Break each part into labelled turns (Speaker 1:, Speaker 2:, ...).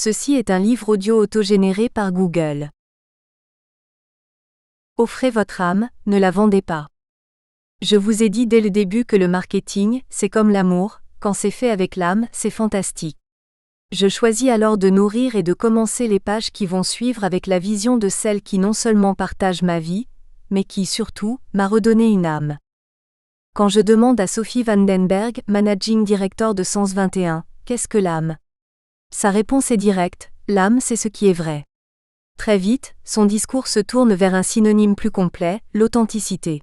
Speaker 1: Ceci est un livre audio autogénéré par Google. Offrez votre âme, ne la vendez pas. Je vous ai dit dès le début que le marketing, c'est comme l'amour, quand c'est fait avec l'âme, c'est fantastique. Je choisis alors de nourrir et de commencer les pages qui vont suivre avec la vision de celle qui non seulement partage ma vie, mais qui, surtout, m'a redonné une âme. Quand je demande à Sophie Vandenberg, Managing Director de Sens 21, qu'est-ce que l'âme ? Sa réponse est directe, l'âme c'est ce qui est vrai. Très vite, son discours se tourne vers un synonyme plus complet, l'authenticité.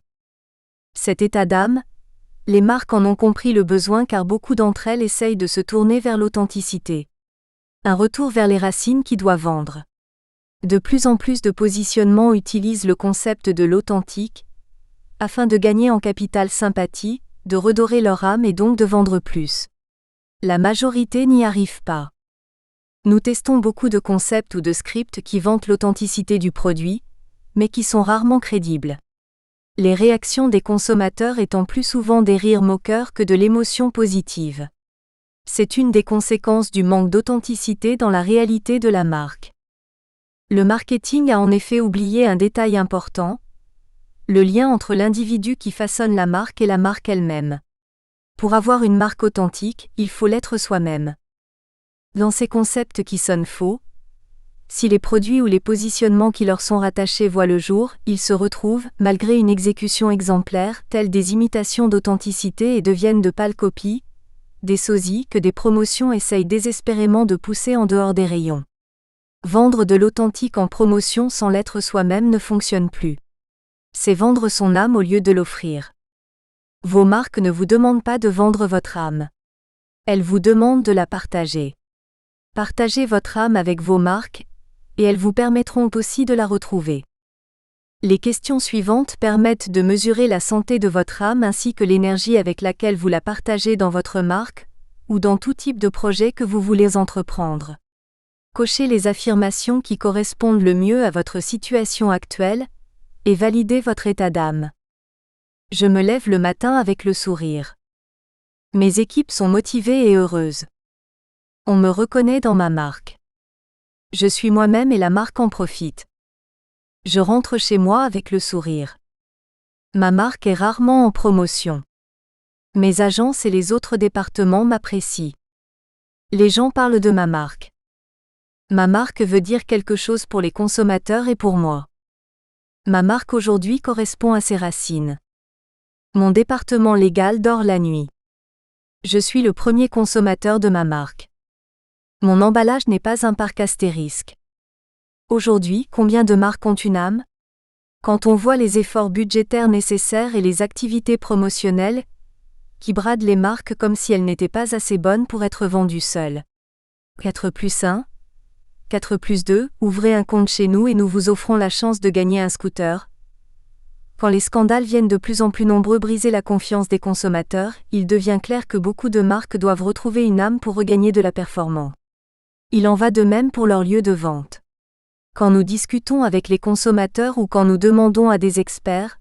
Speaker 1: Cet état d'âme, les marques en ont compris le besoin car beaucoup d'entre elles essayent de se tourner vers l'authenticité. Un retour vers les racines qui doit vendre. De plus en plus de positionnements utilisent le concept de l'authentique, afin de gagner en capital sympathie, de redorer leur âme et donc de vendre plus. La majorité n'y arrive pas. Nous testons beaucoup de concepts ou de scripts qui vantent l'authenticité du produit, mais qui sont rarement crédibles. Les réactions des consommateurs étant plus souvent des rires moqueurs que de l'émotion positive. C'est une des conséquences du manque d'authenticité dans la réalité de la marque. Le marketing a en effet oublié un détail important, le lien entre l'individu qui façonne la marque et la marque elle-même. Pour avoir une marque authentique, il faut l'être soi-même. Dans ces concepts qui sonnent faux, si les produits ou les positionnements qui leur sont rattachés voient le jour, ils se retrouvent, malgré une exécution exemplaire, telles des imitations d'authenticité et deviennent de pâles copies, des sosies que des promotions essayent désespérément de pousser en dehors des rayons. Vendre de l'authentique en promotion sans l'être soi-même ne fonctionne plus. C'est vendre son âme au lieu de l'offrir. Vos marques ne vous demandent pas de vendre votre âme. Elles vous demandent de la partager. Partagez votre âme avec vos marques, et elles vous permettront aussi de la retrouver. Les questions suivantes permettent de mesurer la santé de votre âme ainsi que l'énergie avec laquelle vous la partagez dans votre marque, ou dans tout type de projet que vous voulez entreprendre. Cochez les affirmations qui correspondent le mieux à votre situation actuelle, et validez votre état d'âme. Je me lève le matin avec le sourire. Mes équipes sont motivées et heureuses. On me reconnaît dans ma marque. Je suis moi-même et la marque en profite. Je rentre chez moi avec le sourire. Ma marque est rarement en promotion. Mes agences et les autres départements m'apprécient. Les gens parlent de ma marque. Ma marque veut dire quelque chose pour les consommateurs et pour moi. Ma marque aujourd'hui correspond à ses racines. Mon département légal dort la nuit. Je suis le premier consommateur de ma marque. Mon emballage n'est pas un parc astérisque. Aujourd'hui, combien de marques ont une âme ? Quand on voit les efforts budgétaires nécessaires et les activités promotionnelles, qui bradent les marques comme si elles n'étaient pas assez bonnes pour être vendues seules. 4+1, 4+2, ouvrez un compte chez nous et nous vous offrons la chance de gagner un scooter. Quand les scandales viennent de plus en plus nombreux briser la confiance des consommateurs, il devient clair que beaucoup de marques doivent retrouver une âme pour regagner de la performance. Il en va de même pour leur lieu de vente. Quand nous discutons avec les consommateurs ou quand nous demandons à des experts,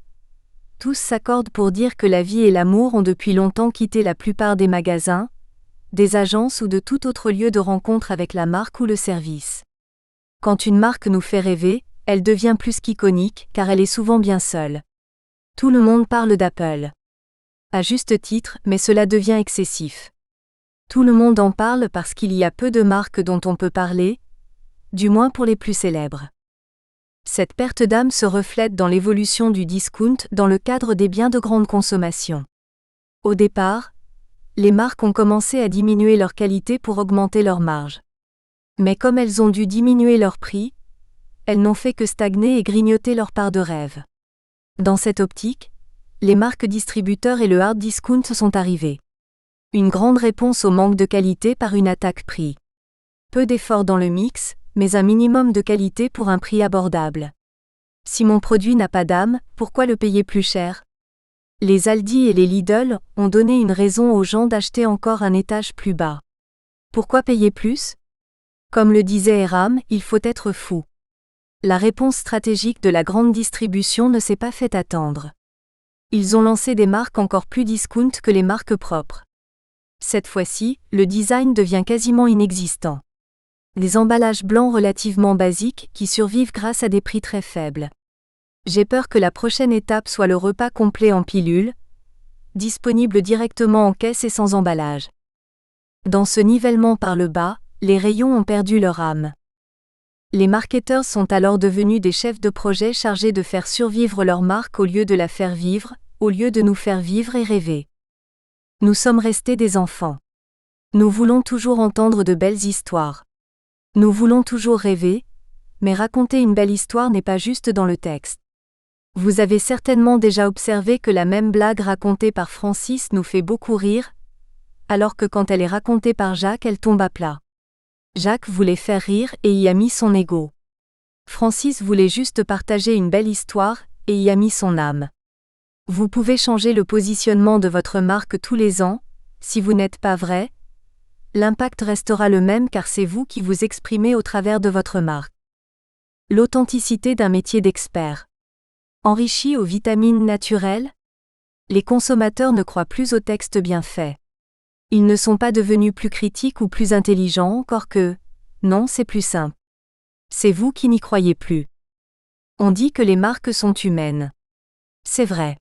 Speaker 1: tous s'accordent pour dire que la vie et l'amour ont depuis longtemps quitté la plupart des magasins, des agences ou de tout autre lieu de rencontre avec la marque ou le service. Quand une marque nous fait rêver, elle devient plus qu'iconique car elle est souvent bien seule. Tout le monde parle d'Apple. À juste titre, mais cela devient excessif. Tout le monde en parle parce qu'il y a peu de marques dont on peut parler, du moins pour les plus célèbres. Cette perte d'âme se reflète dans l'évolution du discount dans le cadre des biens de grande consommation. Au départ, les marques ont commencé à diminuer leur qualité pour augmenter leur marge. Mais comme elles ont dû diminuer leur prix, elles n'ont fait que stagner et grignoter leur part de rêve. Dans cette optique, les marques distributeurs et le hard discount sont arrivés. Une grande réponse au manque de qualité par une attaque prix. Peu d'efforts dans le mix, mais un minimum de qualité pour un prix abordable. Si mon produit n'a pas d'âme, pourquoi le payer plus cher ? Les Aldi et les Lidl ont donné une raison aux gens d'acheter encore un étage plus bas. Pourquoi payer plus ? Comme le disait Eram, il faut être fou. La réponse stratégique de la grande distribution ne s'est pas fait attendre. Ils ont lancé des marques encore plus discount que les marques propres. Cette fois-ci, le design devient quasiment inexistant. Des emballages blancs relativement basiques qui survivent grâce à des prix très faibles. J'ai peur que la prochaine étape soit le repas complet en pilule, disponible directement en caisse et sans emballage. Dans ce nivellement par le bas, les rayons ont perdu leur âme. Les marketeurs sont alors devenus des chefs de projet chargés de faire survivre leur marque au lieu de la faire vivre, au lieu de nous faire vivre et rêver. Nous sommes restés des enfants. Nous voulons toujours entendre de belles histoires. Nous voulons toujours rêver, mais raconter une belle histoire n'est pas juste dans le texte. Vous avez certainement déjà observé que la même blague racontée par Francis nous fait beaucoup rire, alors que quand elle est racontée par Jacques, elle tombe à plat. Jacques voulait faire rire et y a mis son ego. Francis voulait juste partager une belle histoire et y a mis son âme. Vous pouvez changer le positionnement de votre marque tous les ans, si vous n'êtes pas vrai, l'impact restera le même car c'est vous qui vous exprimez au travers de votre marque. L'authenticité d'un métier d'expert. Enrichi aux vitamines naturelles? Les consommateurs ne croient plus aux textes bien faits. Ils ne sont pas devenus plus critiques ou plus intelligents, encore que, non, c'est plus simple. C'est vous qui n'y croyez plus. On dit que les marques sont humaines. C'est vrai.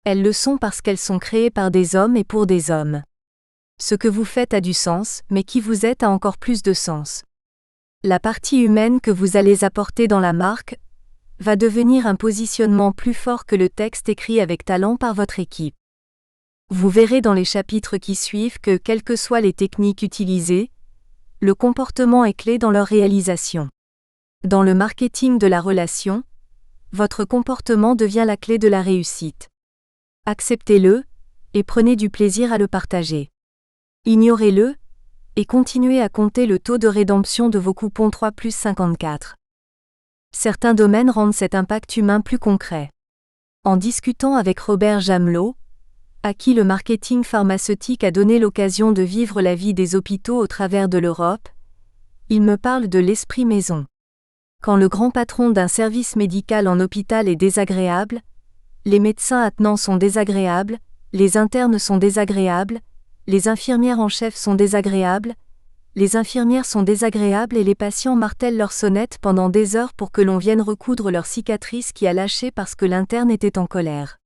Speaker 1: Elles le sont parce qu'elles sont créées par des hommes et pour des hommes. Ce que vous faites a du sens, mais qui vous êtes a encore plus de sens. La partie humaine que vous allez apporter dans la marque va devenir un positionnement plus fort que le texte écrit avec talent par votre équipe. Vous verrez dans les chapitres qui suivent que, quelles que soient les techniques utilisées, le comportement est clé dans leur réalisation. Dans le marketing de la relation, votre comportement devient la clé de la réussite. Acceptez-le, et prenez du plaisir à le partager. Ignorez-le, et continuez à compter le taux de rédemption de vos coupons 3+54. Certains domaines rendent cet impact humain plus concret. En discutant avec Robert Jamelot, à qui le marketing pharmaceutique a donné l'occasion de vivre la vie des hôpitaux au travers de l'Europe, il me parle de l'esprit maison. Quand le grand patron d'un service médical en hôpital est désagréable, les médecins attenants sont désagréables, les internes sont désagréables, les infirmières en chef sont désagréables, les infirmières sont désagréables et les patients martèlent leur sonnette pendant des heures pour que l'on vienne recoudre leur cicatrice qui a lâché parce que l'interne était en colère.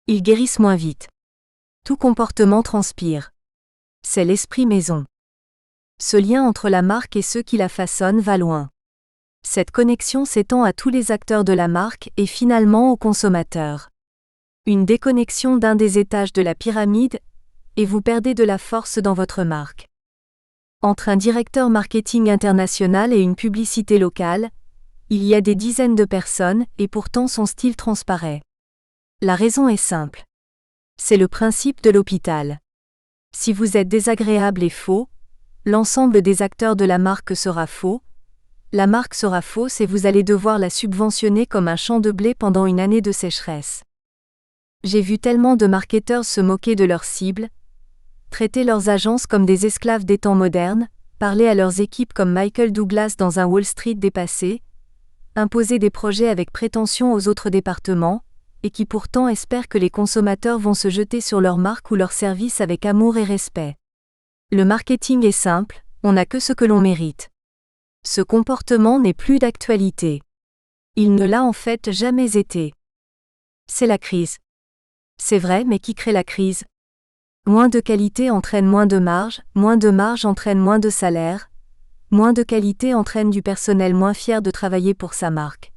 Speaker 1: Ils guérissent moins vite. Tout comportement transpire. C'est l'esprit maison. Ce lien entre la marque et ceux qui la façonnent va loin. Cette connexion s'étend à tous les acteurs de la marque et finalement aux consommateurs. Une déconnexion d'un des étages de la pyramide, et vous perdez de la force dans votre marque. Entre un directeur marketing international et une publicité locale, il y a des dizaines de personnes et pourtant son style transparaît. La raison est simple. C'est le principe de l'hôpital. Si vous êtes désagréable et faux, l'ensemble des acteurs de la marque sera faux, la marque sera fausse et vous allez devoir la subventionner comme un champ de blé pendant une année de sécheresse. J'ai vu tellement de marketeurs se moquer de leurs cibles, traiter leurs agences comme des esclaves des temps modernes, parler à leurs équipes comme Michael Douglas dans un Wall Street dépassé, imposer des projets avec prétention aux autres départements, et qui pourtant espèrent que les consommateurs vont se jeter sur leur marque ou leur service avec amour et respect. Le marketing est simple, on n'a que ce que l'on mérite. Ce comportement n'est plus d'actualité. Il ne l'a en fait jamais été. C'est la crise. C'est vrai, mais qui crée la crise ? Moins de qualité entraîne moins de marge entraîne moins de salaire, moins de qualité entraîne du personnel moins fier de travailler pour sa marque.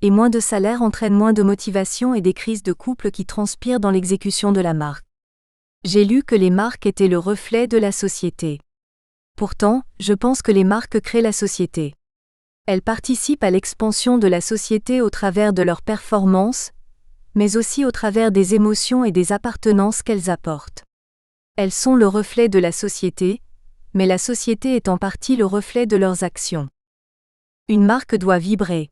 Speaker 1: Et moins de salaire entraîne moins de motivation et des crises de couple qui transpirent dans l'exécution de la marque. J'ai lu que les marques étaient le reflet de la société. Pourtant, je pense que les marques créent la société. Elles participent à l'expansion de la société au travers de leurs performances, mais aussi au travers des émotions et des appartenances qu'elles apportent. Elles sont le reflet de la société, mais la société est en partie le reflet de leurs actions. Une marque doit vibrer.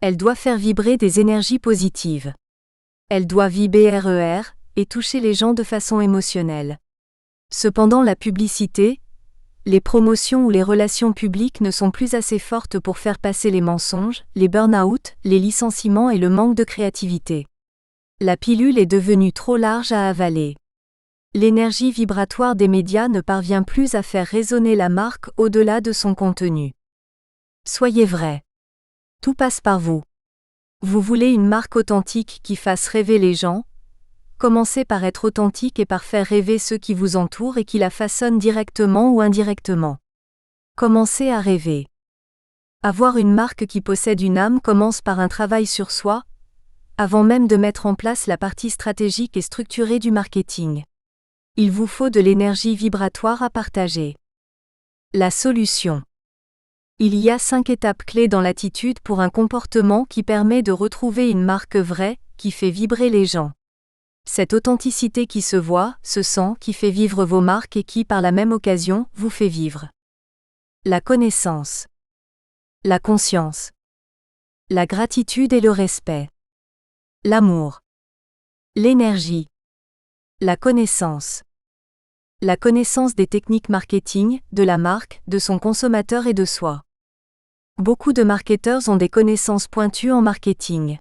Speaker 1: Elle doit faire vibrer des énergies positives. Elle doit vibrer et toucher les gens de façon émotionnelle. Cependant, la publicité, les promotions ou les relations publiques ne sont plus assez fortes pour faire passer les mensonges, les burn-out, les licenciements et le manque de créativité. La pilule est devenue trop large à avaler. L'énergie vibratoire des médias ne parvient plus à faire résonner la marque au-delà de son contenu. Soyez vrai. Tout passe par vous. Vous voulez une marque authentique qui fasse rêver les gens? Commencez par être authentique et par faire rêver ceux qui vous entourent et qui la façonnent directement ou indirectement. Commencez à rêver. Avoir une marque qui possède une âme commence par un travail sur soi, avant même de mettre en place la partie stratégique et structurée du marketing. Il vous faut de l'énergie vibratoire à partager. La solution. Il y a 5 étapes clés dans l'attitude pour un comportement qui permet de retrouver une marque vraie, qui fait vibrer les gens. Cette authenticité qui se voit, se sent, qui fait vivre vos marques et qui, par la même occasion, vous fait vivre. La connaissance. La conscience. La gratitude et le respect. L'amour. L'énergie. La connaissance. La connaissance des techniques marketing, de la marque, de son consommateur et de soi. Beaucoup de marketeurs ont des connaissances pointues en marketing.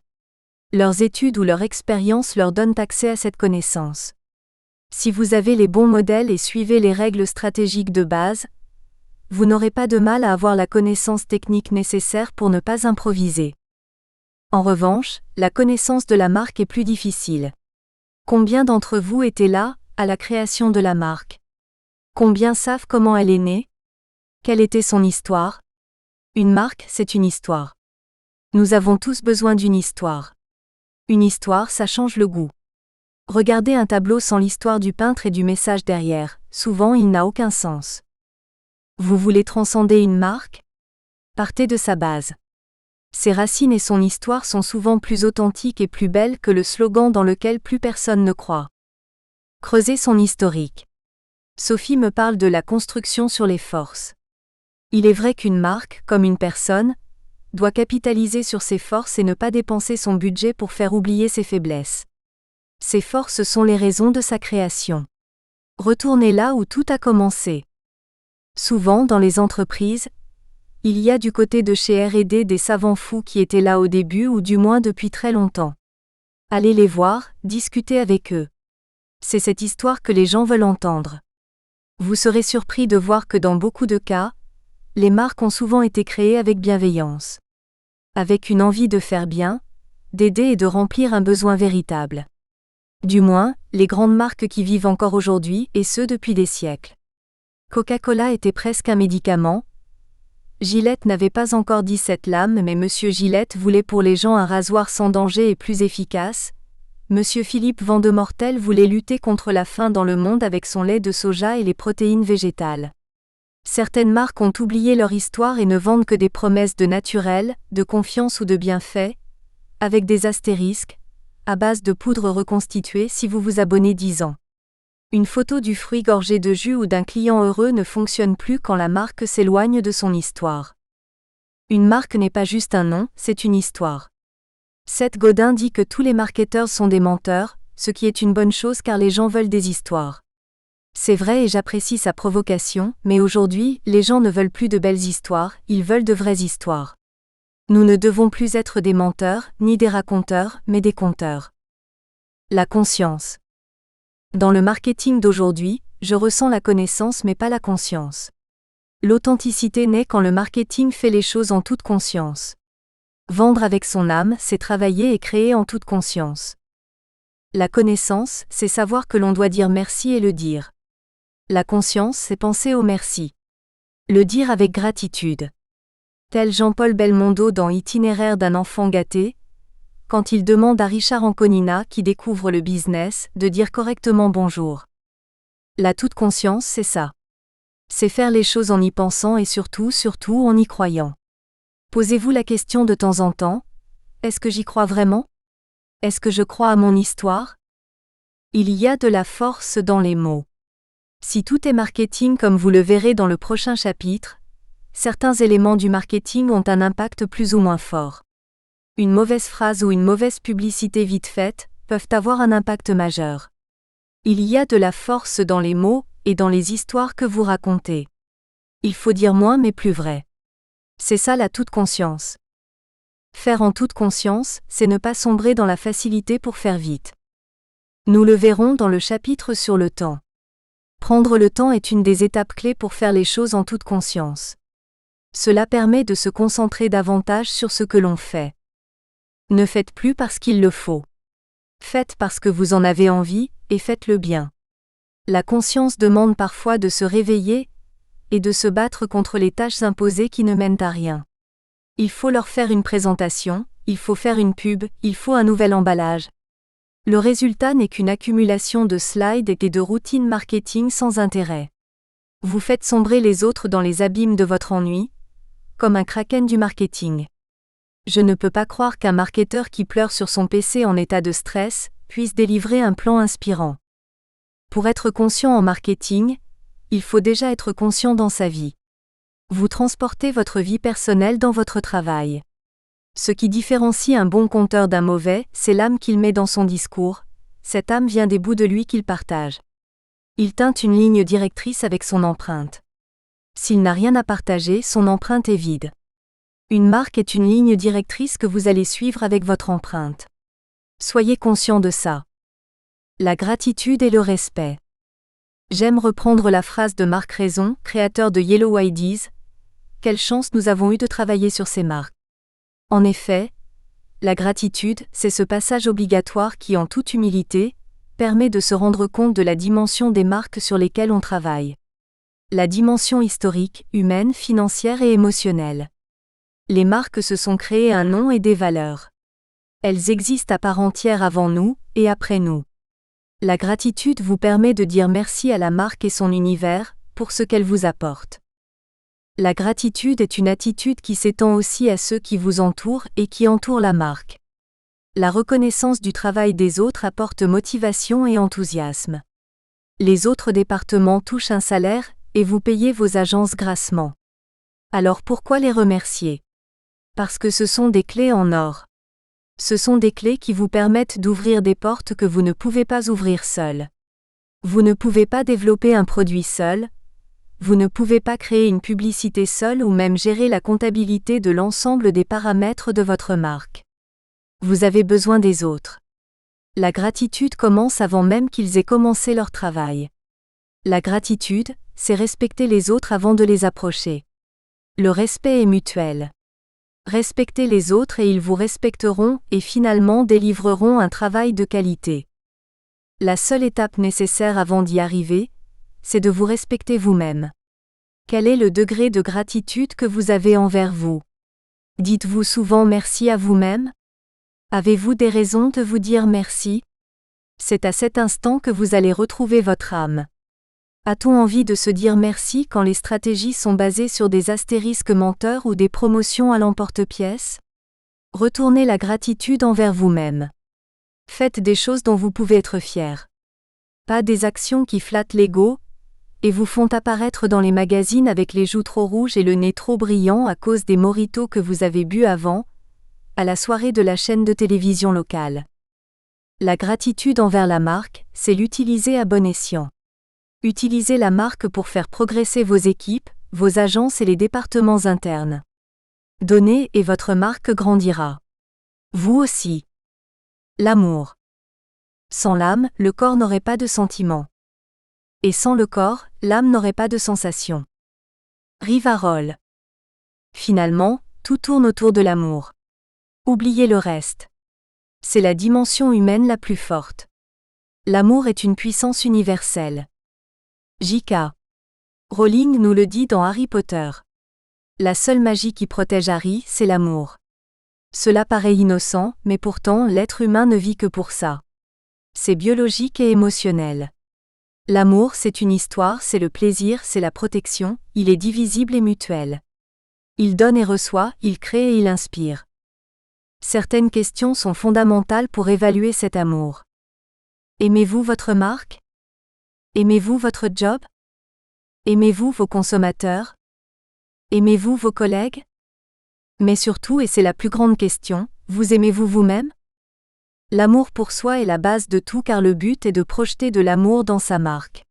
Speaker 1: Leurs études ou leur expérience leur donnent accès à cette connaissance. Si vous avez les bons modèles et suivez les règles stratégiques de base, vous n'aurez pas de mal à avoir la connaissance technique nécessaire pour ne pas improviser. En revanche, la connaissance de la marque est plus difficile. Combien d'entre vous étaient là, à la création de la marque? Combien savent comment elle est née? Quelle était son histoire? Une marque, c'est une histoire. Nous avons tous besoin d'une histoire. Une histoire, ça change le goût. Regardez un tableau sans l'histoire du peintre et du message derrière, souvent il n'a aucun sens. Vous voulez transcender une marque? Partez de sa base. Ses racines et son histoire sont souvent plus authentiques et plus belles que le slogan dans lequel plus personne ne croit. Creusez son historique. Sophie me parle de la construction sur les forces. Il est vrai qu'une marque, comme une personne, doit capitaliser sur ses forces et ne pas dépenser son budget pour faire oublier ses faiblesses. Ses forces sont les raisons de sa création. Retournez là où tout a commencé. Souvent dans les entreprises, il y a du côté de chez R&D des savants fous qui étaient là au début ou du moins depuis très longtemps. Allez les voir, discutez avec eux. C'est cette histoire que les gens veulent entendre. Vous serez surpris de voir que dans beaucoup de cas, les marques ont souvent été créées avec bienveillance. Avec une envie de faire bien, d'aider et de remplir un besoin véritable. Du moins, les grandes marques qui vivent encore aujourd'hui, et ce depuis des siècles. Coca-Cola était presque un médicament. Gillette n'avait pas encore 17 lames mais Monsieur Gillette voulait pour les gens un rasoir sans danger et plus efficace. Monsieur Philippe Vandemortel voulait lutter contre la faim dans le monde avec son lait de soja et les protéines végétales. Certaines marques ont oublié leur histoire et ne vendent que des promesses de naturel, de confiance ou de bienfait, avec des astérisques, à base de poudre reconstituée si vous vous abonnez 10 ans. Une photo du fruit gorgé de jus ou d'un client heureux ne fonctionne plus quand la marque s'éloigne de son histoire. Une marque n'est pas juste un nom, c'est une histoire. Seth Godin dit que tous les marketeurs sont des menteurs, ce qui est une bonne chose car les gens veulent des histoires. C'est vrai et j'apprécie sa provocation, mais aujourd'hui, les gens ne veulent plus de belles histoires, ils veulent de vraies histoires. Nous ne devons plus être des menteurs, ni des raconteurs, mais des conteurs. La conscience. Dans le marketing d'aujourd'hui, je ressens la connaissance mais pas la conscience. L'authenticité naît quand le marketing fait les choses en toute conscience. Vendre avec son âme, c'est travailler et créer en toute conscience. La connaissance, c'est savoir que l'on doit dire merci et le dire. La conscience, c'est penser au merci. Le dire avec gratitude. Tel Jean-Paul Belmondo dans Itinéraire d'un enfant gâté, quand il demande à Richard Anconina, qui découvre le business, de dire correctement bonjour. La toute conscience, c'est ça. C'est faire les choses en y pensant et surtout en y croyant. Posez-vous la question de temps en temps, est-ce que j'y crois vraiment? Est-ce que je crois à mon histoire? Il y a de la force dans les mots. Si tout est marketing comme vous le verrez dans le prochain chapitre, certains éléments du marketing ont un impact plus ou moins fort. Une mauvaise phrase ou une mauvaise publicité vite faite peuvent avoir un impact majeur. Il y a de la force dans les mots et dans les histoires que vous racontez. Il faut dire moins mais plus vrai. C'est ça la toute conscience. Faire en toute conscience, c'est ne pas sombrer dans la facilité pour faire vite. Nous le verrons dans le chapitre sur le temps. Prendre le temps est une des étapes clés pour faire les choses en toute conscience. Cela permet de se concentrer davantage sur ce que l'on fait. Ne faites plus parce qu'il le faut. Faites parce que vous en avez envie, et faites-le bien. La conscience demande parfois de se réveiller et de se battre contre les tâches imposées qui ne mènent à rien. Il faut leur faire une présentation, il faut faire une pub, il faut un nouvel emballage. Le résultat n'est qu'une accumulation de slides et de routines marketing sans intérêt. Vous faites sombrer les autres dans les abîmes de votre ennui, comme un kraken du marketing. Je ne peux pas croire qu'un marketeur qui pleure sur son PC en état de stress puisse délivrer un plan inspirant. Pour être conscient en marketing, il faut déjà être conscient dans sa vie. Vous transportez votre vie personnelle dans votre travail. Ce qui différencie un bon conteur d'un mauvais, c'est l'âme qu'il met dans son discours. Cette âme vient des bouts de lui qu'il partage. Il teinte une ligne directrice avec son empreinte. S'il n'a rien à partager, son empreinte est vide. Une marque est une ligne directrice que vous allez suivre avec votre empreinte. Soyez conscient de ça. La gratitude et le respect. J'aime reprendre la phrase de Marc Raison, créateur de Yellow IDs. Quelle chance nous avons eu de travailler sur ces marques. En effet, la gratitude, c'est ce passage obligatoire qui, en toute humilité, permet de se rendre compte de la dimension des marques sur lesquelles on travaille. La dimension historique, humaine, financière et émotionnelle. Les marques se sont créées un nom et des valeurs. Elles existent à part entière avant nous et après nous. La gratitude vous permet de dire merci à la marque et son univers pour ce qu'elle vous apporte. La gratitude est une attitude qui s'étend aussi à ceux qui vous entourent et qui entourent la marque. La reconnaissance du travail des autres apporte motivation et enthousiasme. Les autres départements touchent un salaire et vous payez vos agences grassement. Alors pourquoi les remercier? Parce que ce sont des clés en or. Ce sont des clés qui vous permettent d'ouvrir des portes que vous ne pouvez pas ouvrir seul. Vous ne pouvez pas développer un produit seul. Vous ne pouvez pas créer une publicité seule ou même gérer la comptabilité de l'ensemble des paramètres de votre marque. Vous avez besoin des autres. La gratitude commence avant même qu'ils aient commencé leur travail. La gratitude, c'est respecter les autres avant de les approcher. Le respect est mutuel. Respectez les autres et ils vous respecteront et finalement délivreront un travail de qualité. La seule étape nécessaire avant d'y arriver, c'est de vous respecter vous-même. Quel est le degré de gratitude que vous avez envers vous? Dites-vous souvent merci à vous-même? Avez-vous des raisons de vous dire merci? C'est à cet instant que vous allez retrouver votre âme. A-t-on envie de se dire merci quand les stratégies sont basées sur des astérisques menteurs ou des promotions à l'emporte-pièce? Retournez la gratitude envers vous-même. Faites des choses dont vous pouvez être fier. Pas des actions qui flattent l'ego et vous font apparaître dans les magazines avec les joues trop rouges et le nez trop brillant à cause des mojitos que vous avez bu avant, à la soirée de la chaîne de télévision locale. La gratitude envers la marque, c'est l'utiliser à bon escient. Utilisez la marque pour faire progresser vos équipes, vos agences et les départements internes. Donnez et votre marque grandira. Vous aussi. L'amour. Sans l'âme, le corps n'aurait pas de sentiments. Et sans le corps, l'âme n'aurait pas de sensations. Rivarol. Finalement, tout tourne autour de l'amour. Oubliez le reste. C'est la dimension humaine la plus forte. L'amour est une puissance universelle. J.K. Rowling nous le dit dans Harry Potter. La seule magie qui protège Harry, c'est l'amour. Cela paraît innocent, mais pourtant l'être humain ne vit que pour ça. C'est biologique et émotionnel. L'amour, c'est une histoire, c'est le plaisir, c'est la protection, il est divisible et mutuel. Il donne et reçoit, il crée et il inspire. Certaines questions sont fondamentales pour évaluer cet amour. Aimez-vous votre marque? Aimez-vous votre job? Aimez-vous vos consommateurs? Aimez-vous vos collègues? Mais surtout, et c'est la plus grande question, vous aimez-vous vous-même? L'amour pour soi est la base de tout car le but est de projeter de l'amour dans sa marque.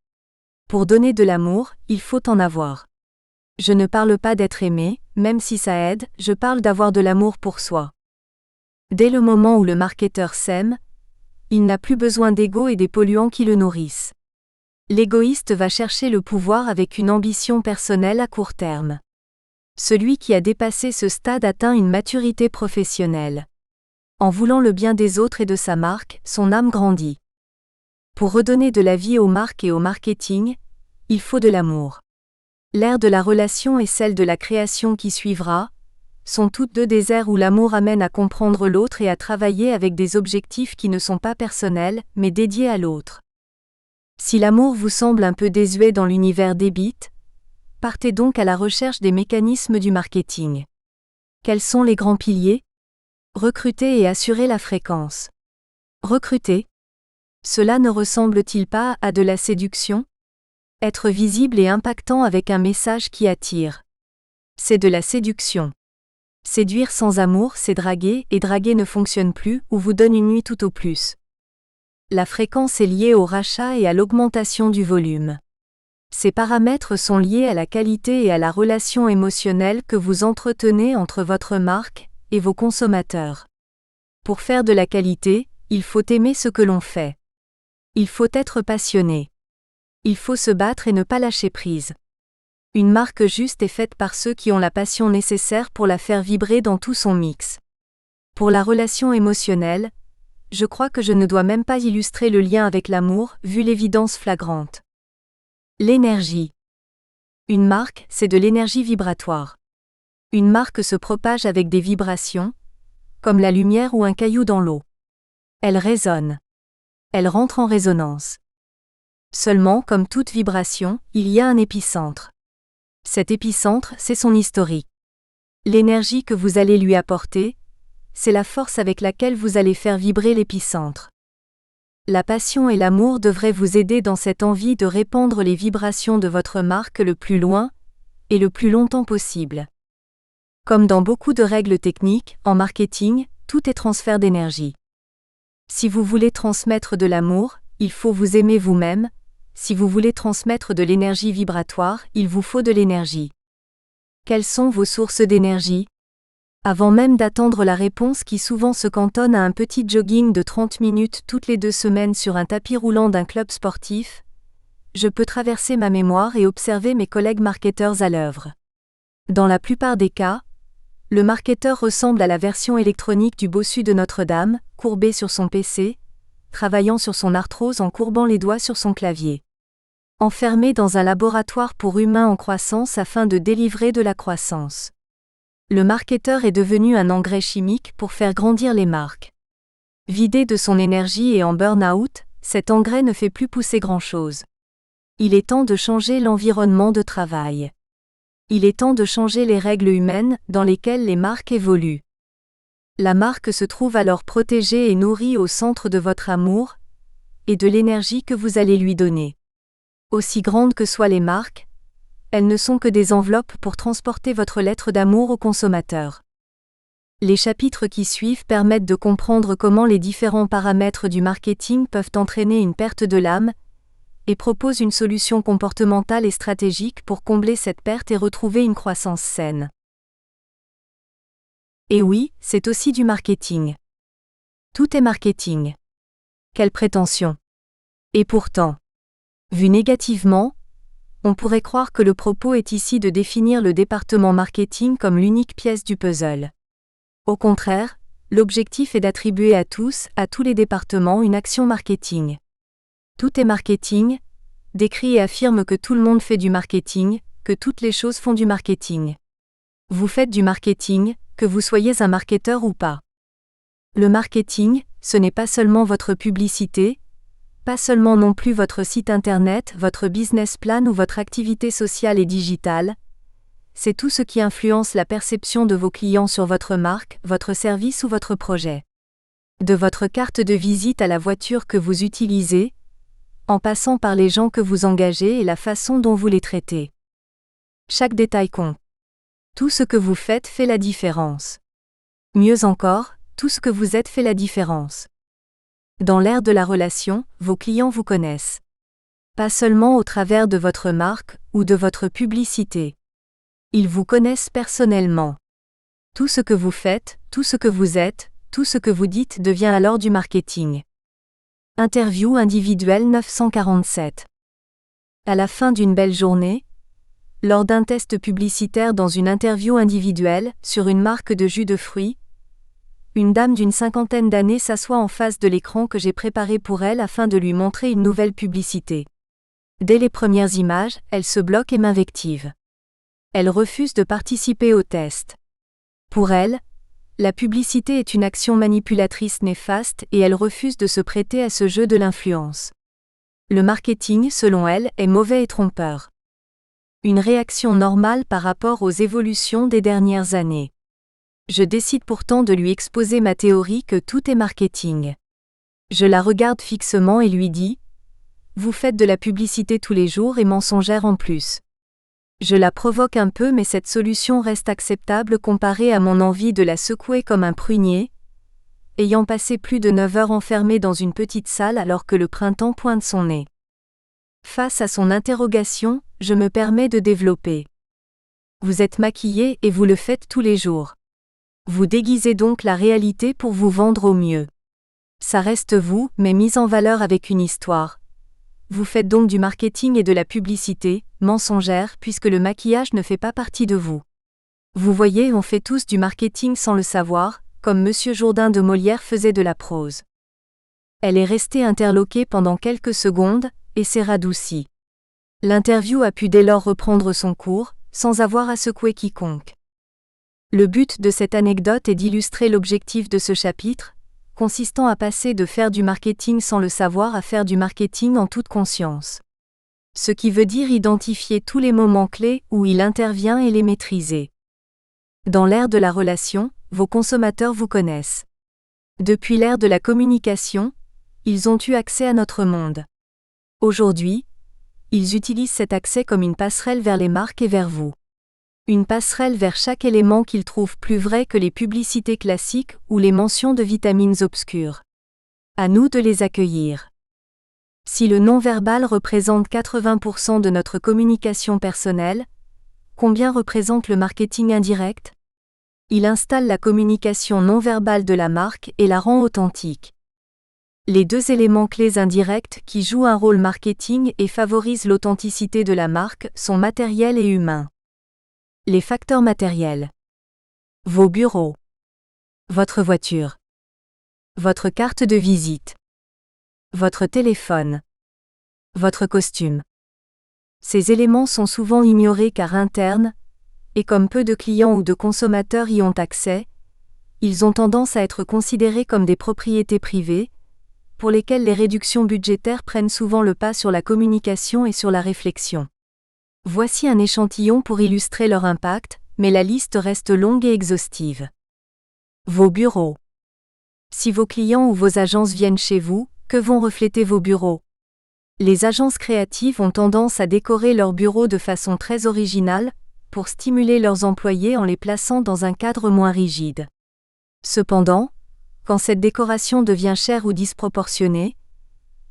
Speaker 1: Pour donner de l'amour, il faut en avoir. Je ne parle pas d'être aimé, même si ça aide, je parle d'avoir de l'amour pour soi. Dès le moment où le marketeur s'aime, Il n'a plus besoin d'ego et des polluants qui le nourrissent. L'égoïste va chercher le pouvoir avec une ambition personnelle à court terme. Celui qui a dépassé ce stade atteint une maturité professionnelle. En voulant le bien des autres et de sa marque, son âme grandit. Pour redonner de la vie aux marques et au marketing, il faut de l'amour. L'ère de la relation et celle de la création qui suivra, sont toutes deux des ères où l'amour amène à comprendre l'autre et à travailler avec des objectifs qui ne sont pas personnels, mais dédiés à l'autre. Si l'amour vous semble un peu désuet dans l'univers des bits, partez donc à la recherche des mécanismes du marketing. Quels sont les grands piliers ? Recruter et assurer la fréquence. Recruter. Cela ne ressemble-t-il pas à de la séduction ? Être visible et impactant avec un message qui attire. C'est de la séduction. Séduire sans amour, c'est draguer, et draguer ne fonctionne plus, ou vous donne une nuit tout au plus. La fréquence est liée au rachat et à l'augmentation du volume. Ces paramètres sont liés à la qualité et à la relation émotionnelle que vous entretenez entre votre marque et vos consommateurs. Pour faire de la qualité, il faut aimer ce que l'on fait. Il faut être passionné. Il faut se battre et ne pas lâcher prise. Une marque juste est faite par ceux qui ont la passion nécessaire pour la faire vibrer dans tout son mix. Pour la relation émotionnelle, je crois que je ne dois même pas illustrer le lien avec l'amour, vu l'évidence flagrante. L'énergie. Une marque, c'est de l'énergie vibratoire. Une marque se propage avec des vibrations, comme la lumière ou un caillou dans l'eau. Elle résonne. Elle rentre en résonance. Seulement, comme toute vibration, il y a un épicentre. Cet épicentre, c'est son historique. L'énergie que vous allez lui apporter, c'est la force avec laquelle vous allez faire vibrer l'épicentre. La passion et l'amour devraient vous aider dans cette envie de répandre les vibrations de votre marque le plus loin et le plus longtemps possible. Comme dans beaucoup de règles techniques, en marketing, tout est transfert d'énergie. Si vous voulez transmettre de l'amour, il faut vous aimer vous-même. Si vous voulez transmettre de l'énergie vibratoire, il vous faut de l'énergie. Quelles sont vos sources d'énergie ? Avant même d'attendre la réponse qui souvent se cantonne à un petit jogging de 30 minutes toutes les 2 semaines sur un tapis roulant d'un club sportif, je peux traverser ma mémoire et observer mes collègues marketeurs à l'œuvre. Dans la plupart des cas, le marketeur ressemble à la version électronique du bossu de Notre-Dame, courbé sur son PC, travaillant sur son arthrose en courbant les doigts sur son clavier. Enfermé dans un laboratoire pour humains en croissance afin de délivrer de la croissance. Le marketeur est devenu un engrais chimique pour faire grandir les marques. Vidé de son énergie et en burn-out, cet engrais ne fait plus pousser grand-chose. Il est temps de changer l'environnement de travail. Il est temps de changer les règles humaines dans lesquelles les marques évoluent. La marque se trouve alors protégée et nourrie au centre de votre amour et de l'énergie que vous allez lui donner. Aussi grandes que soient les marques, elles ne sont que des enveloppes pour transporter votre lettre d'amour au consommateur. Les chapitres qui suivent permettent de comprendre comment les différents paramètres du marketing peuvent entraîner une perte de l'âme et proposent une solution comportementale et stratégique pour combler cette perte et retrouver une croissance saine. Et oui, c'est aussi du marketing. Tout est marketing. Quelle prétention! Et pourtant, vu négativement, on pourrait croire que le propos est ici de définir le département marketing comme l'unique pièce du puzzle. Au contraire, l'objectif est d'attribuer à tous les départements une action marketing. Tout est marketing, décrit et affirme que tout le monde fait du marketing, que toutes les choses font du marketing. Vous faites du marketing, que vous soyez un marketeur ou pas. Le marketing, ce n'est pas seulement votre publicité, pas seulement non plus votre site internet, votre business plan ou votre activité sociale et digitale. C'est tout ce qui influence la perception de vos clients sur votre marque, votre service ou votre projet. De votre carte de visite à la voiture que vous utilisez, en passant par les gens que vous engagez et la façon dont vous les traitez. Chaque détail compte. Tout ce que vous faites fait la différence. Mieux encore, tout ce que vous êtes fait la différence. Dans l'ère de la relation, vos clients vous connaissent. Pas seulement au travers de votre marque ou de votre publicité. Ils vous connaissent personnellement. Tout ce que vous faites, tout ce que vous êtes, tout ce que vous dites devient alors du marketing. Interview individuelle 947. À la fin d'une belle journée, lors d'un test publicitaire dans une interview individuelle sur une marque de jus de fruits, une dame d'une cinquantaine d'années s'assoit en face de l'écran que j'ai préparé pour elle afin de lui montrer une nouvelle publicité. Dès les premières images, elle se bloque et m'invective. Elle refuse de participer au test. Pour elle, la publicité est une action manipulatrice néfaste et elle refuse de se prêter à ce jeu de l'influence. Le marketing, selon elle, est mauvais et trompeur. Une réaction normale par rapport aux évolutions des dernières années. Je décide pourtant de lui exposer ma théorie que tout est marketing. Je la regarde fixement et lui dis : « Vous faites de la publicité tous les jours et mensongère en plus. » Je la provoque un peu mais cette solution reste acceptable comparée à mon envie de la secouer comme un prunier, ayant passé plus de 9 heures enfermée dans une petite salle alors que le printemps pointe son nez. Face à son interrogation, je me permets de développer. Vous êtes maquillée et vous le faites tous les jours. Vous déguisez donc la réalité pour vous vendre au mieux. Ça reste vous, mais mise en valeur avec une histoire. Vous faites donc du marketing et de la publicité, mensongère, puisque le maquillage ne fait pas partie de vous. Vous voyez, on fait tous du marketing sans le savoir, comme Monsieur Jourdain de Molière faisait de la prose. Elle est restée interloquée pendant quelques secondes, et s'est radoucie. L'interview a pu dès lors reprendre son cours, sans avoir à secouer quiconque. Le but de cette anecdote est d'illustrer l'objectif de ce chapitre, consistant à passer de faire du marketing sans le savoir à faire du marketing en toute conscience. Ce qui veut dire identifier tous les moments clés où il intervient et les maîtriser. Dans l'ère de la relation, vos consommateurs vous connaissent. Depuis l'ère de la communication, ils ont eu accès à notre monde. Aujourd'hui, ils utilisent cet accès comme une passerelle vers les marques et vers vous. Une passerelle vers chaque élément qu'ils trouvent plus vrai que les publicités classiques ou les mentions de vitamines obscures. À nous de les accueillir. Si le non-verbal représente 80% de notre communication personnelle, combien représente le marketing indirect ? Il installe la communication non-verbale de la marque et la rend authentique. Les deux éléments clés indirects qui jouent un rôle marketing et favorisent l'authenticité de la marque sont matériels et humains. Les facteurs matériels. Vos bureaux. Votre voiture. Votre carte de visite. Votre téléphone. Votre costume. Ces éléments sont souvent ignorés car internes, et comme peu de clients ou de consommateurs y ont accès, ils ont tendance à être considérés comme des propriétés privées, pour lesquelles les réductions budgétaires prennent souvent le pas sur la communication et sur la réflexion. Voici un échantillon pour illustrer leur impact, mais la liste reste longue et exhaustive. Vos bureaux. Si vos clients ou vos agences viennent chez vous, que vont refléter vos bureaux ? Les agences créatives ont tendance à décorer leurs bureaux de façon très originale, pour stimuler leurs employés en les plaçant dans un cadre moins rigide. Cependant, quand cette décoration devient chère ou disproportionnée,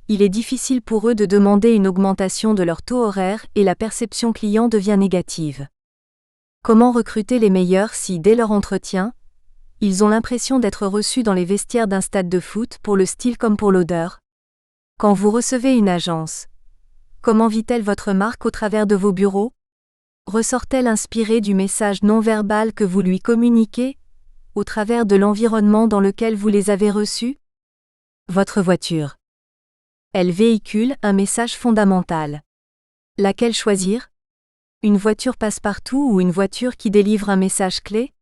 Speaker 1: il est difficile pour eux de demander une augmentation de leur taux horaire et la perception client devient négative. Comment recruter les meilleurs si, dès leur entretien, ils ont l'impression d'être reçus dans les vestiaires d'un stade de foot pour le style comme pour l'odeur ? Quand vous recevez une agence, comment vit-elle votre marque au travers de vos bureaux ? Ressort-elle inspirée du message non-verbal que vous lui communiquez, au travers de l'environnement dans lequel vous les avez reçus ? Votre voiture. Elle véhicule un message fondamental. Laquelle choisir ? Une voiture passe-partout ou une voiture qui délivre un message clé ?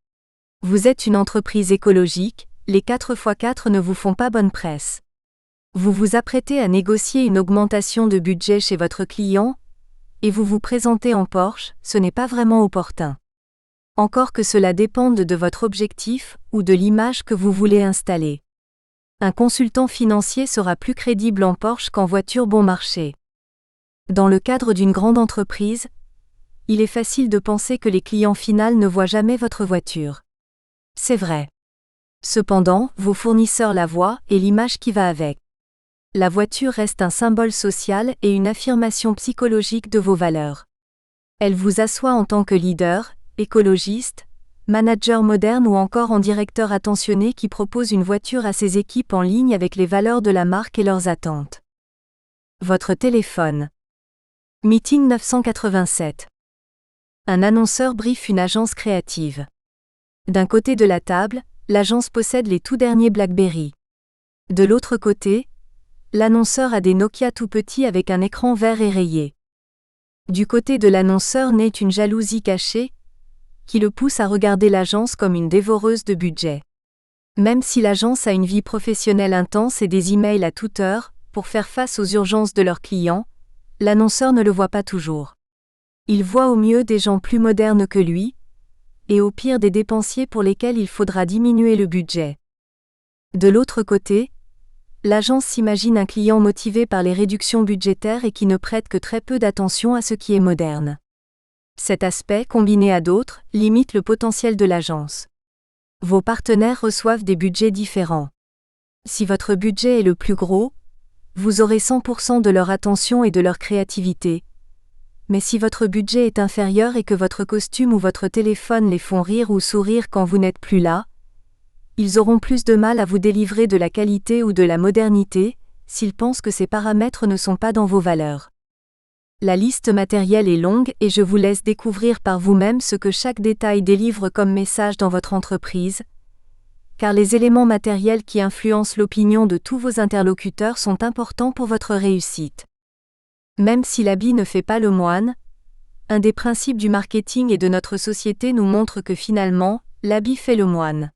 Speaker 1: Vous êtes une entreprise écologique, les 4x4 ne vous font pas bonne presse. Vous vous apprêtez à négocier une augmentation de budget chez votre client, et vous vous présentez en Porsche, ce n'est pas vraiment opportun. Encore que cela dépende de votre objectif ou de l'image que vous voulez installer. Un consultant financier sera plus crédible en Porsche qu'en voiture bon marché. Dans le cadre d'une grande entreprise, il est facile de penser que les clients finaux ne voient jamais votre voiture. C'est vrai. Cependant, vos fournisseurs la voient et l'image qui va avec. La voiture reste un symbole social et une affirmation psychologique de vos valeurs. Elle vous assoit en tant que leader, écologiste, manager moderne ou encore en directeur attentionné qui propose une voiture à ses équipes en ligne avec les valeurs de la marque et leurs attentes. Votre téléphone. Meeting 987. Un annonceur briefe une agence créative. D'un côté de la table, l'agence possède les tout derniers BlackBerry. De l'autre côté, l'annonceur a des Nokia tout petits avec un écran vert et rayé. Du côté de l'annonceur naît une jalousie cachée, qui le pousse à regarder l'agence comme une dévoreuse de budget. Même si l'agence a une vie professionnelle intense et des emails à toute heure, pour faire face aux urgences de leurs clients, l'annonceur ne le voit pas toujours. Il voit au mieux des gens plus modernes que lui, et au pire des dépensiers pour lesquels il faudra diminuer le budget. De l'autre côté, l'agence s'imagine un client motivé par les réductions budgétaires et qui ne prête que très peu d'attention à ce qui est moderne. Cet aspect, combiné à d'autres, limite le potentiel de l'agence. Vos partenaires reçoivent des budgets différents. Si votre budget est le plus gros, vous aurez 100% de leur attention et de leur créativité. Mais si votre budget est inférieur et que votre costume ou votre téléphone les font rire ou sourire quand vous n'êtes plus là, ils auront plus de mal à vous délivrer de la qualité ou de la modernité, s'ils pensent que ces paramètres ne sont pas dans vos valeurs. La liste matérielle est longue et je vous laisse découvrir par vous-même ce que chaque détail délivre comme message dans votre entreprise, car les éléments matériels qui influencent l'opinion de tous vos interlocuteurs sont importants pour votre réussite. Même si l'habit ne fait pas le moine, un des principes du marketing et de notre société nous montre que finalement, l'habit fait le moine.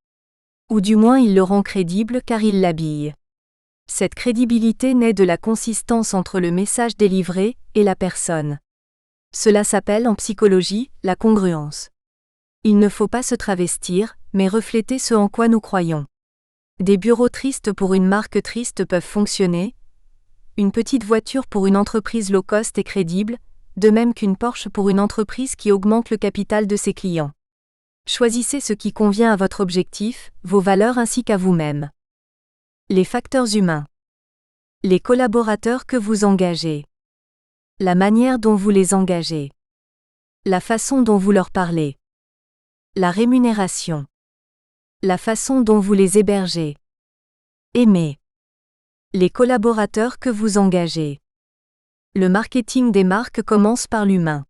Speaker 1: Ou du moins il le rend crédible car il l'habille. Cette crédibilité naît de la consistance entre le message délivré et la personne. Cela s'appelle en psychologie la congruence. Il ne faut pas se travestir, mais refléter ce en quoi nous croyons. Des bureaux tristes pour une marque triste peuvent fonctionner, une petite voiture pour une entreprise low cost est crédible, de même qu'une Porsche pour une entreprise qui augmente le capital de ses clients. Choisissez ce qui convient à votre objectif, vos valeurs ainsi qu'à vous-même. Les facteurs humains. Les collaborateurs que vous engagez. La manière dont vous les engagez. La façon dont vous leur parlez. La rémunération. La façon dont vous les hébergez. Aimez. Les collaborateurs que vous engagez. Le marketing des marques commence par l'humain.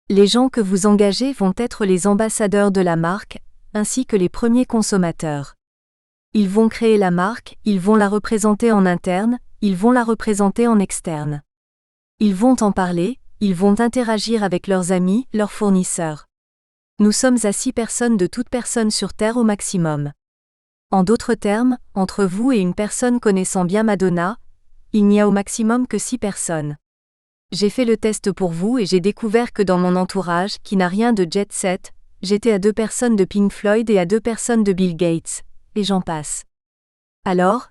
Speaker 1: Les gens que vous engagez vont être les ambassadeurs de la marque, ainsi que les premiers consommateurs. Ils vont créer la marque, ils vont la représenter en interne, ils vont la représenter en externe. Ils vont en parler, ils vont interagir avec leurs amis, leurs fournisseurs. Nous sommes à 6 personnes de toute personne sur Terre au maximum. En d'autres termes, entre vous et une personne connaissant bien Madonna, il n'y a au maximum que 6 personnes. J'ai fait le test pour vous et j'ai découvert que dans mon entourage, qui n'a rien de jet set, j'étais à 2 personnes de Pink Floyd et à 2 personnes de Bill Gates, et j'en passe. Alors,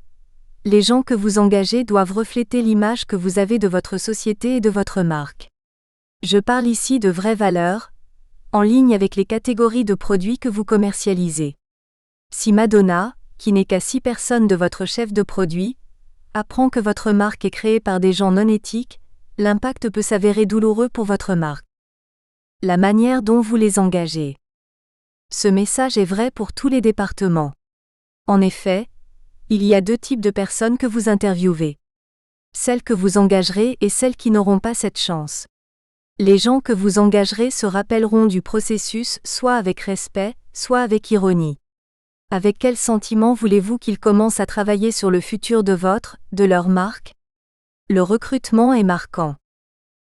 Speaker 1: les gens que vous engagez doivent refléter l'image que vous avez de votre société et de votre marque. Je parle ici de vraies valeurs, en ligne avec les catégories de produits que vous commercialisez. Si Madonna, qui n'est qu'à 6 personnes de votre chef de produit, apprend que votre marque est créée par des gens non éthiques, l'impact peut s'avérer douloureux pour votre marque. La manière dont vous les engagez. Ce message est vrai pour tous les départements. En effet, il y a 2 types de personnes que vous interviewez. Celles que vous engagerez et celles qui n'auront pas cette chance. Les gens que vous engagerez se rappelleront du processus soit avec respect, soit avec ironie. Avec quel sentiment voulez-vous qu'ils commencent à travailler sur le futur de leur marque ? Le recrutement est marquant.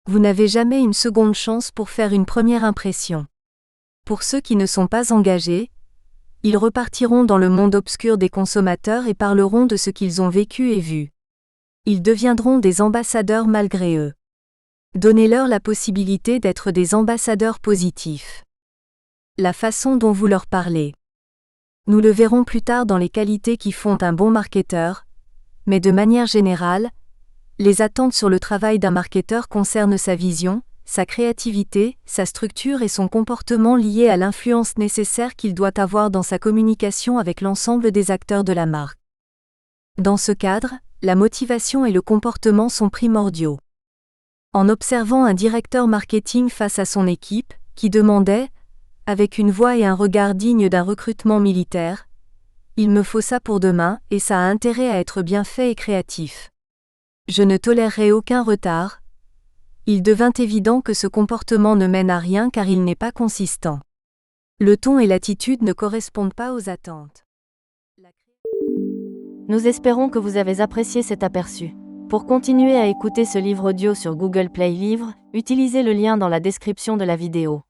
Speaker 1: Vous n'avez jamais une seconde chance pour faire une première impression. Pour ceux qui ne sont pas engagés, ils repartiront dans le monde obscur des consommateurs et parleront de ce qu'ils ont vécu et vu. Ils deviendront des ambassadeurs malgré eux. Donnez-leur la possibilité d'être des ambassadeurs positifs. La façon dont vous leur parlez. Nous le verrons plus tard dans les qualités qui font un bon marketeur, mais de manière générale, les attentes sur le travail d'un marketeur concernent sa vision, sa créativité, sa structure et son comportement lié à l'influence nécessaire qu'il doit avoir dans sa communication avec l'ensemble des acteurs de la marque. Dans ce cadre, la motivation et le comportement sont primordiaux. En observant un directeur marketing face à son équipe, qui demandait Avec une voix et un regard dignes d'un recrutement militaire. Il me faut ça pour demain, et ça a intérêt à être bien fait et créatif. Je ne tolérerai aucun retard. Il devint évident que ce comportement ne mène à rien car il n'est pas consistant. Le ton et l'attitude ne correspondent pas aux attentes.
Speaker 2: Nous espérons que vous avez apprécié cet aperçu. Pour continuer à écouter ce livre audio sur Google Play Livres, utilisez le lien dans la description de la vidéo.